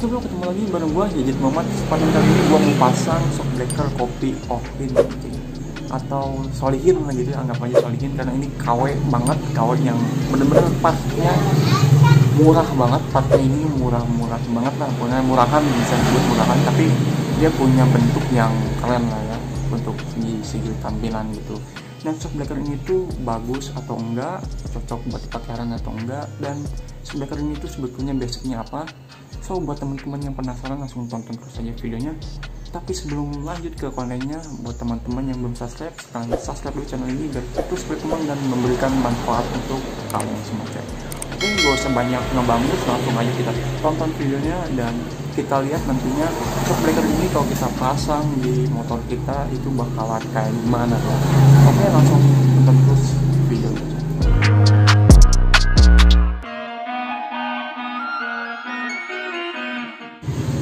Oke bro, ketemu lagi bareng gua Gadget Muhammad. Pada kali ini gua mau pasang shockbreaker kopi Ohlin atau Solihin lah gitu ya, anggap aja Solihin karena ini KW banget, KW yang bener-bener partnya murah banget. Partnya ini murah banget lah, pokoknya murahan, bisa disebut murahan, tapi dia punya bentuk yang keren lah ya untuk segi tampilan gitu. Nah, shockbreaker ini tuh bagus atau enggak, cocok buat pakaian atau enggak, dan shockbreaker ini tuh sebetulnya basicnya apa. So, buat teman-teman yang penasaran langsung tonton terus saja videonya. Tapi sebelum lanjut ke kontennya, buat teman-teman yang belum subscribe, sekarang subscribe dulu channel ini biar terus berkembang dan memberikan manfaat untuk kamu semua. Oke, gak usah banyak ngebanggus, langsung aja kita tonton videonya dan kita lihat nantinya shockbreaker ini kalau kita pasang di motor kita itu bakalan kayak gimana tuh. Oke, langsung tonton terus videonya.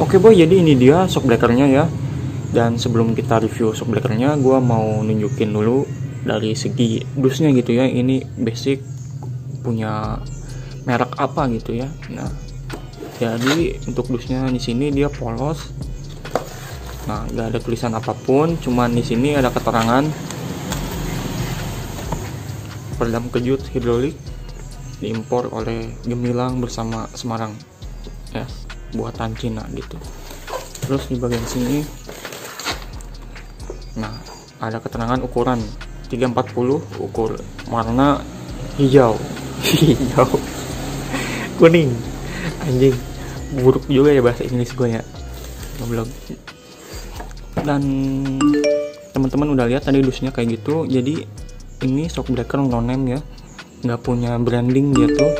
Oke boy, jadi ini dia shockbreakernya ya. Dan sebelum kita review shockbreakernya, gue mau nunjukin dulu dari segi dusnya gitu ya. Ini basic punya merek apa gitu ya. Nah, jadi untuk dusnya di sini dia polos. Nah, nggak ada tulisan apapun, cuman di sini ada keterangan peredam kejut hidrolik diimpor oleh Gemilang bersama Semarang ya, buatan Cina gitu. Terus di bagian sini, nah ada keterangan ukuran 340, ukur warna hijau hijau kuning, anjing buruk juga ya bahasa Inggris gue ya, goblok. Dan teman-teman udah lihat tadi dusnya kayak gitu. Jadi ini shockbreaker no name ya, nggak punya branding dia tuh.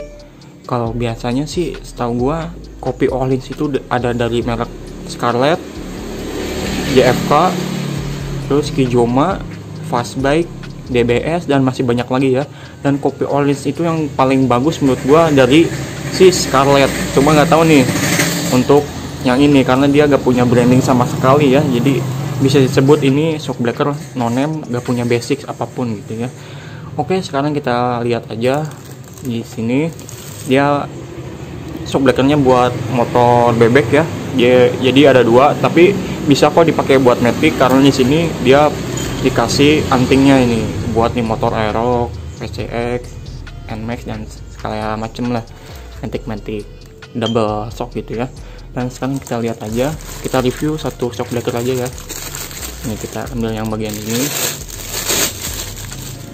Kalau biasanya sih setahu gua kopi Ohlin itu ada dari merek Scarlett, JFK, terus Kijoma, Fastbike, DBS, dan masih banyak lagi ya. Dan kopi Ohlin itu yang paling bagus menurut gua dari si Scarlett. Cuma nggak tahu nih untuk yang ini karena dia gak punya branding sama sekali ya. Jadi bisa disebut ini shockbreaker no name, gak punya basics apapun gitu ya. Oke, sekarang kita lihat aja di sini. Dia shockbreakernya buat motor bebek ya. Jadi ada dua, tapi bisa kok dipakai buat matic karena di sini dia dikasih antingnya ini buat nih motor Aerox, PCX, NMAX dan segala macem lah, matic double shock gitu ya. Dan sekarang kita lihat aja, kita review satu shockbreaker aja ya. Ini kita ambil yang bagian ini.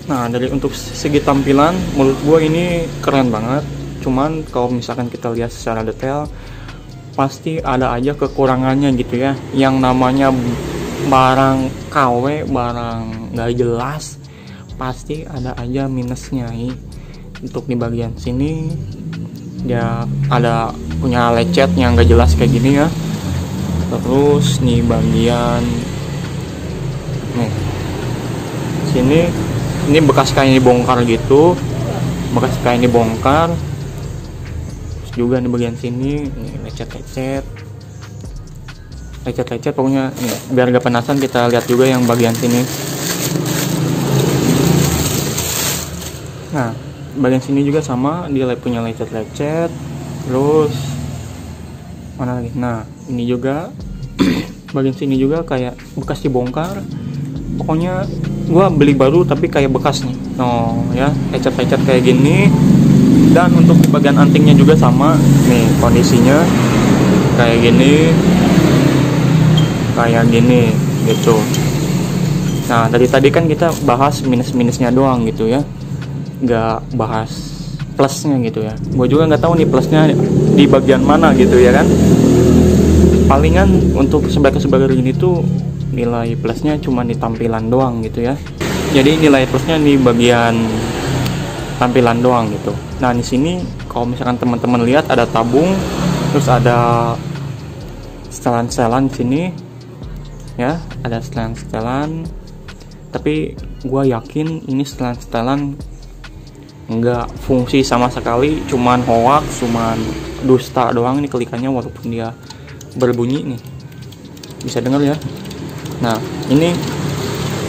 Nah, dari untuk segi tampilan menurut gue ini keren banget. Cuman kalau misalkan kita lihat secara detail, pasti ada aja kekurangannya gitu ya. Yang namanya barang KW, barang nggak jelas, pasti ada aja minusnya nih. Untuk di bagian sini dia ada punya lecet yang nggak jelas kayak gini ya. Terus nih bagian nih sini, ini bekas kayak dibongkar gitu, bekas kayak dibongkar. Terus juga di bagian sini nih lecet pokoknya nih, biar gak penasaran kita lihat juga yang bagian sini. Nah, bagian sini juga sama, dia punya lecet. Terus mana lagi? Nah, ini juga bagian sini juga kayak bekas dibongkar. Pokoknya gua beli baru tapi kayak bekas nih. No ya, lecet kayak gini. Dan untuk bagian antingnya juga sama. Nih kondisinya kayak gini gitu. Nah, dari tadi kan kita bahas minus-minusnya doang gitu ya, nggak bahas plusnya gitu ya. Gue juga nggak tahu nih plusnya di bagian mana gitu ya kan. Palingan untuk shockbreaker ini tuh nilai plusnya cuma di tampilan doang gitu ya. Jadi nilai plusnya di bagian tampilan doang gitu. Nah, di sini kalau misalkan teman-teman lihat ada tabung, terus ada setelan-setelan di sini ya, ada setelan-setelan. Tapi gue yakin ini setelan-setelan nggak fungsi sama sekali, cuman hoax, cuman dusta doang ini kelikannya, walaupun dia berbunyi nih, bisa dengar ya. Nah, ini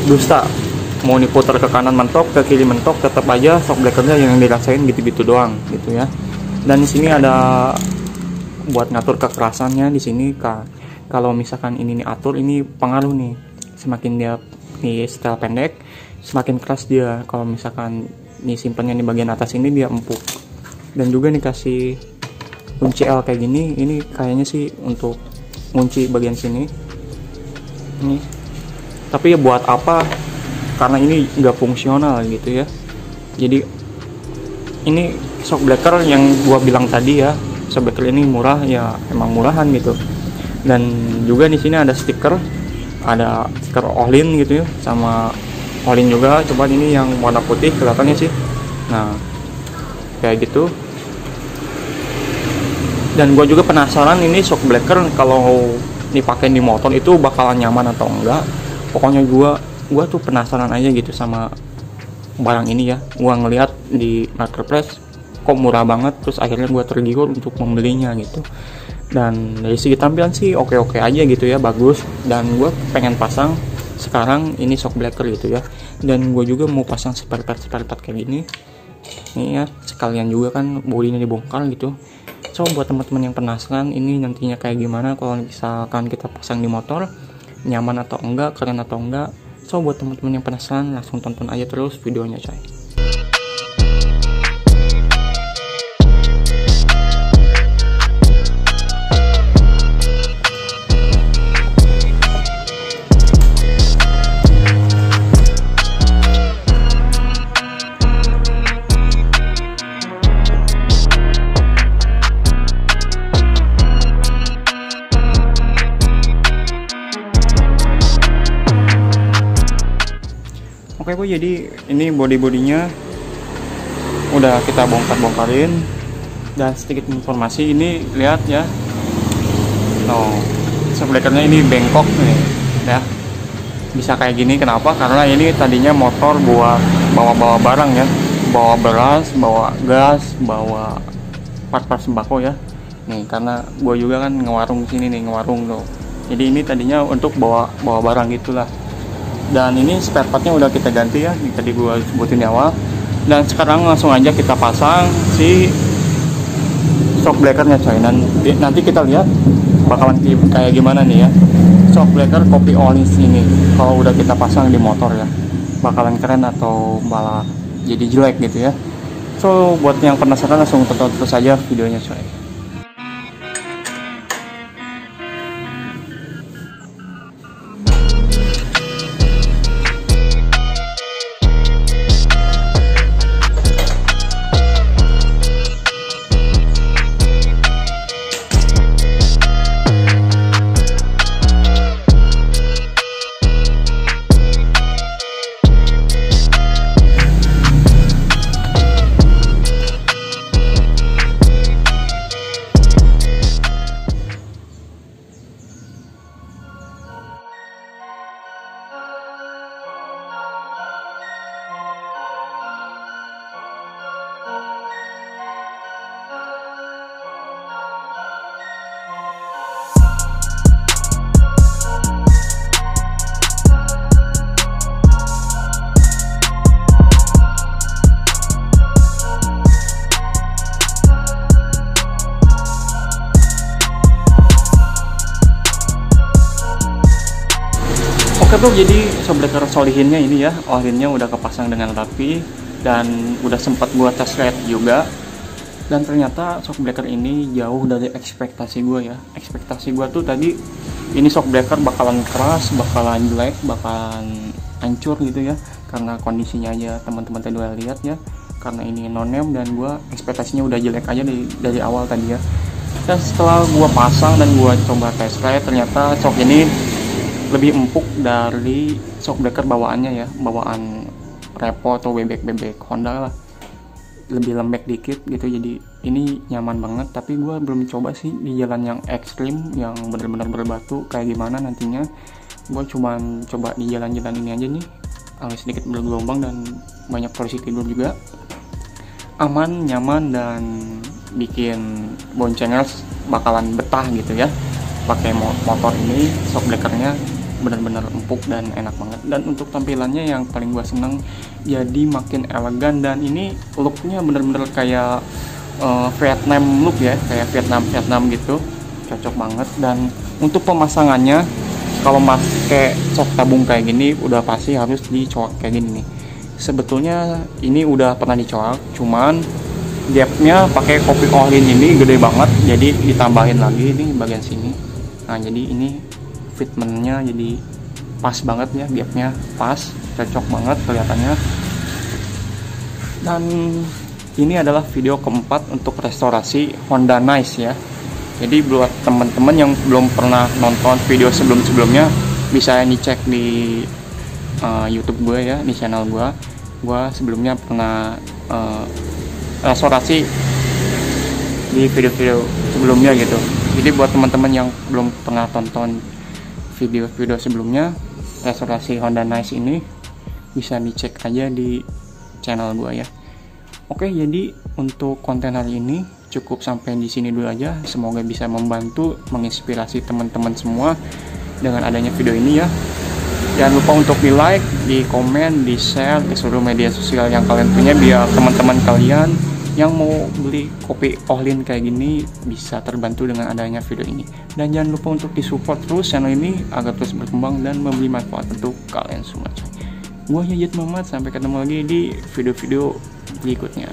dusta, mau diputar ke kanan mentok, ke kiri mentok, tetap aja shockbreakernya yang dirasain gitu-gitu doang gitu ya. Dan di sini ada buat ngatur kekerasannya di sini. Kalau misalkan ini nih atur, ini pengaruh nih, semakin dia nih setel pendek semakin keras dia. Kalau misalkan nih simpennya di bagian atas ini dia empuk. Dan juga nih kasih kunci L kayak gini, ini kayaknya sih untuk kunci bagian sini nih, tapi ya buat apa, karena ini nggak fungsional gitu ya. Jadi ini shock breaker yang gua bilang tadi ya, shock breaker ini murah ya, emang murahan gitu. Dan juga di sini ada stiker Olin gitu ya, sama Olin juga. Coba ini yang warna putih kelihatannya sih. Nah kayak gitu. Dan gue juga penasaran ini shock breaker kalau dipakai di motor itu bakalan nyaman atau enggak. Pokoknya gue tuh penasaran aja gitu sama barang ini ya. Gue ngeliat di marketplace kok murah banget, terus akhirnya gue tergiur untuk membelinya gitu. Dan dari segi tampilan sih oke-oke aja gitu ya, bagus. Dan gue pengen pasang sekarang ini shock breaker gitu ya. Dan gue juga mau pasang spare part kayak gini nih ya, sekalian juga kan bodinya dibongkar gitu. So buat teman-teman yang penasaran ini nantinya kayak gimana kalau misalkan kita pasang di motor, nyaman atau enggak, keren atau enggak. So buat teman-teman yang penasaran langsung tonton aja terus videonya coy. Oke Bu, jadi ini body-bodinya udah kita bongkarin. Dan sedikit informasi, ini lihat ya, shock breakernya ini bengkok nih ya, bisa kayak gini. Kenapa? Karena ini tadinya motor buat bawa barang ya, bawa beras, bawa gas, bawa part-part sembako ya. Nih karena gue juga kan ngewarung sini nih, ngewarung tuh, jadi ini tadinya untuk bawa barang gitulah. Dan ini spare partnya udah kita ganti ya, ini tadi gua sebutin di awal. Dan sekarang langsung aja kita pasang si shock breakernya coy. Nanti kita lihat bakalan kayak gimana nih ya shock breaker kopi Olin ini kalau udah kita pasang di motor ya, bakalan keren atau malah jadi jelek gitu ya. So buat yang penasaran langsung tonton terus aja videonya coy. Oke bro, jadi shock breaker solihinnya ini ya, Olinnya udah kepasang dengan rapi dan udah sempat gua tes ride juga. Dan ternyata shock breaker ini jauh dari ekspektasi gue ya. Ekspektasi gue tuh tadi ini shock breaker bakalan keras, bakalan jelek, bakalan hancur gitu ya. Karena kondisinya aja teman-teman tadi udah lihat ya. Karena ini non-name dan gue ekspektasinya udah jelek aja dari awal tadi ya. Dan setelah gue pasang dan gue coba test ride, ternyata shock ini lebih empuk dari shock breaker bawaannya ya, bawaan Repo atau bebek Honda lah, lebih lembek dikit gitu. Jadi ini nyaman banget, tapi gue belum coba sih di jalan yang ekstrim yang bener-bener berbatu kayak gimana nantinya. Gue cuman coba di jalan-jalan ini aja nih, agak sedikit bergelombang dan banyak posisi tidur juga, aman, nyaman, dan bikin boncengers bakalan betah gitu ya pakai motor ini. Shock breakernya benar-benar empuk dan enak banget. Dan untuk tampilannya yang paling gue seneng, jadi makin elegan. Dan ini looknya bener-bener kayak Vietnam look ya, kayak Vietnam gitu, cocok banget. Dan untuk pemasangannya, kalau pakai cok tabung kayak gini udah pasti harus dicoak kayak gini nih. Sebetulnya ini udah pernah dicoak, cuman gapnya pakai kopi Ohlin ini gede banget, jadi ditambahin lagi nih bagian sini. Nah jadi ini fitmentnya jadi pas banget ya, gapnya pas, cocok banget kelihatannya. Dan ini adalah video keempat untuk restorasi Honda Nice ya. Jadi buat teman-teman yang belum pernah nonton video sebelum-sebelumnya, bisa dicek di YouTube gue ya, di channel gue. Gue sebelumnya pernah restorasi di video-video sebelumnya gitu. Jadi buat teman-teman yang belum pernah tonton video-video sebelumnya restorasi Honda Nice ini, bisa dicek aja di channel gue ya. Oke, jadi untuk konten hari ini cukup sampai di sini dulu aja. Semoga bisa membantu, menginspirasi teman-teman semua dengan adanya video ini ya. Jangan lupa untuk di like, di komen, di share di seluruh media sosial yang kalian punya, biar teman-teman kalian yang mau beli kopi Ohlin kayak gini bisa terbantu dengan adanya video ini. Dan jangan lupa untuk di support terus channel ini agar terus berkembang dan memberi manfaat untuk kalian semua. Gua Yajid Muhammad, sampai ketemu lagi di video-video berikutnya.